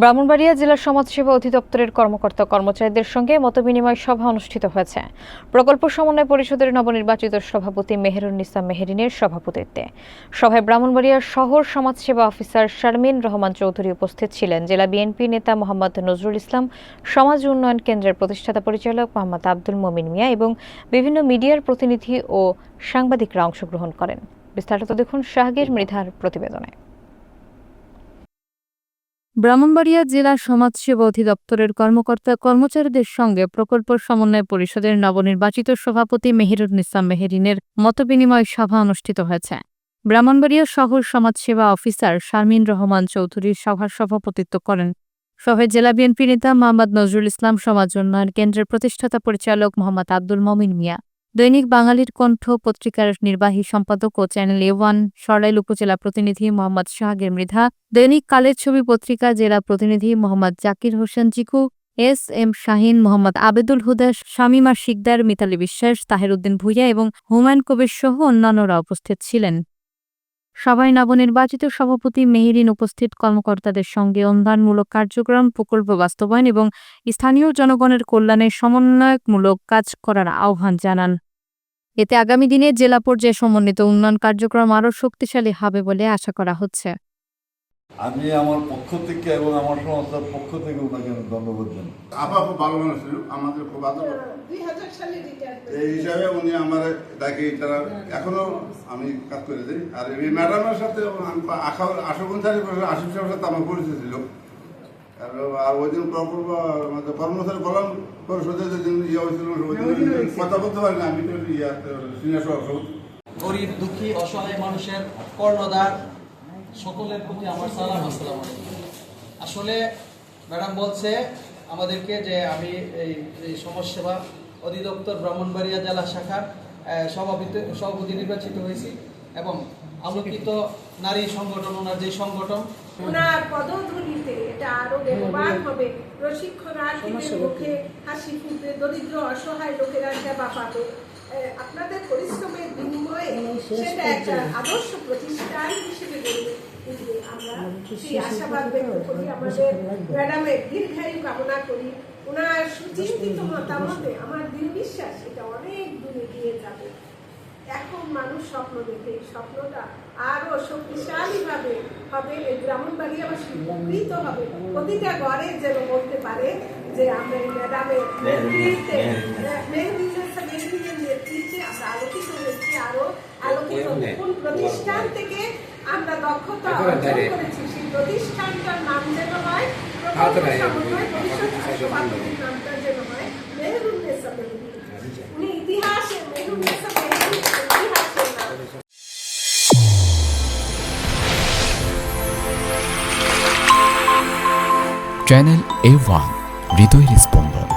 ব্রাহ্মণবাড়িয়া জেলা সমাজসেবা অধিদপ্তরের কর্মকর্তা কর্মচারীদের সঙ্গে মতবিনিময় সভা অনুষ্ঠিত হয়েছে। প্রকল্প সমন্বয় পরিষদের নবনির্বাচিত সভাপতি মেহেরুন্নিসা মেহেরিনের সভাপতিত্বে সভায় ব্রাহ্মণবাড়িয়া শহর সমাজসেবা অফিসার শারমিন রহমান চৌধুরী উপস্থিত ছিলেন। জেলা বিএনপি নেতা মোহাম্মদ নজরুল ইসলাম, সমাজ উন্নয়ন কেন্দ্রের প্রতিষ্ঠাতা পরিচালক মোহাম্মদ আব্দুল মমিন মিয়া এবং বিভিন্ন মিডিয়ার প্রতিনিধি ও সাংবাদিকরা অংশগ্রহণ করেন। বিস্তারিত দেখুন শাহগীর মৃধার প্রতিবেদনে। ব্রাহ্মণবাড়িয়া জেলা সমাজসেবা অধিদপ্তরের কর্মকর্তা কর্মচারীদের সঙ্গে প্রকল্প সমন্বয় পরিষদের নবনির্বাচিত সভাপতি মেহেরুন্নিসা মেহেরিনের মতবিনিময় সভা অনুষ্ঠিত হয়েছে। ব্রাহ্মণবাড়িয়া শহর সমাজসেবা অফিসার শারমিন রহমান চৌধুরী সভার সভাপতিত্ব করেন। সভায় জেলা বিএনপি নেতা মোহাম্মদ নজরুল ইসলাম, সমাজ উন্নয়ন কেন্দ্রের প্রতিষ্ঠাতা পরিচালক মোহাম্মদ আব্দুল মমিন মিয়া, দৈনিক বাঙালির কণ্ঠ পত্রিকার নির্বাহী সম্পাদক ও চ্যানেল A1 সরাইল উপজেলা প্রতিনিধি মোহাম্মদ শাহগীর মৃধা, দৈনিক কালের ছবি পত্রিকা জেলা প্রতিনিধি মোহাম্মদ জাকির হোসেন চিকু, SM শাহিন, মোহাম্মদ আবেদুল হুদা, শামিমা শিকদার, মিতালি বিশ্বাস, তাহের উদ্দিন ভূঁইয়া এবং হুমায়ুন কবির সহ অন্যান্যরা উপস্থিত ছিলেন। সভায় নবনির্বাচিত সভাপতি মেহেরিন উপস্থিত কর্মকর্তাদের সঙ্গে উন্নয়নমূলক কার্যক্রম, প্রকল্প বাস্তবায়ন এবং স্থানীয় জনগণের কল্যাণে সমন্বয়মূলক কাজ করার আহ্বান জানান। এতে আগামী দিনে জেলা পর্যায়ে সমন্বিত উন্নয়ন কার্যক্রম আরও শক্তিশালী হবে বলে আশা করা হচ্ছে। আমি আমার পক্ষ থেকে এবং আমার সংস্থার পক্ষ থেকে ওনাকে ধন্যবাদ জানাই। আপা খুব ভালো মানুষ ছিল, আমাদের খুব আদর। 2000 সালে এই হিসাবে উনি আমার ডাকে তারা এখনো আমি কাজ করে দিই। আর এই ম্যাডামের সাথে আশাকুন স্যারের আশিফ সাহেবের সাথে আমার পরিচয় ছিল। আর ওই দিন প্রকল্প কর্মচারী কল্যাণ পরিষদের যেদিন ইয়ে হয়েছিল কথা বলতে পারি না, আমি তো সিনিয়র সভাপতি। গরিব দুঃখী অসহায় মানুষের কর্ণধার সকলের প্রতি আমার সালাম, আসসালামু আলাইকুম। আসলে ম্যাডাম বলছে আমাদেরকে যে আমি এই সমাজসেবা অধিদপ্তর ব্রাহ্মণবাড়িয়া জেলা শাখার সভাপতি নির্বাচিত হয়েছি এবং আলোকিত নারী সংগঠন, ওনার যে সংগঠন, ওনার পদধ্বনিতে এটা আরো বেগবান হবে। প্রশিক্ষণার্থীদের মুখে হাসি ফুটবে, দরিদ্র অসহায় লোকেরা সেবা পাবে। আপনাদের পরিশ্রমের বিনিময়ে সেটা একটা আদর্শ প্রতিষ্ঠান হিসেবে গড়বে। আমরা সেই আশাবাদ ব্যক্ত করি, আমাদের ম্যাডামের দীর্ঘায়ু কামনা করি। ওনার সুচিন্তিত মতামতে আমার দৃঢ় বিশ্বাস এটা অনেক দূরে গিয়ে যাবে। এখন মানুষ স্বপ্ন দেখে, স্বপ্নটা আরো শক্তিশালী ভাবে হবে। এই ব্রাহ্মণবাড়িয়াবাসী উপকৃত হবে। প্রতিটা ঘরে যেন বলতে পারে যে আমরা এই ম্যাডামের নেতৃত্বে, নেতৃত্বে আমরা আলোকিত হয়েছি। আরো আলোকিত কোন প্রতিষ্ঠান থেকে আমরা দক্ষতা অর্জন করেছি, সেই প্রতিষ্ঠানটার নাম যেন হয় সমন্বয় পরিষদ, সভাপতির নামটা যেন হয় মেহেরুন্নিসা মেহেরিন। উনি ইতিহাসে মেহেরুন্নিসা মেহেরিন ইতিহাসের নাম। চ্যানেল A1 হৃদয়ের স্পন্দন।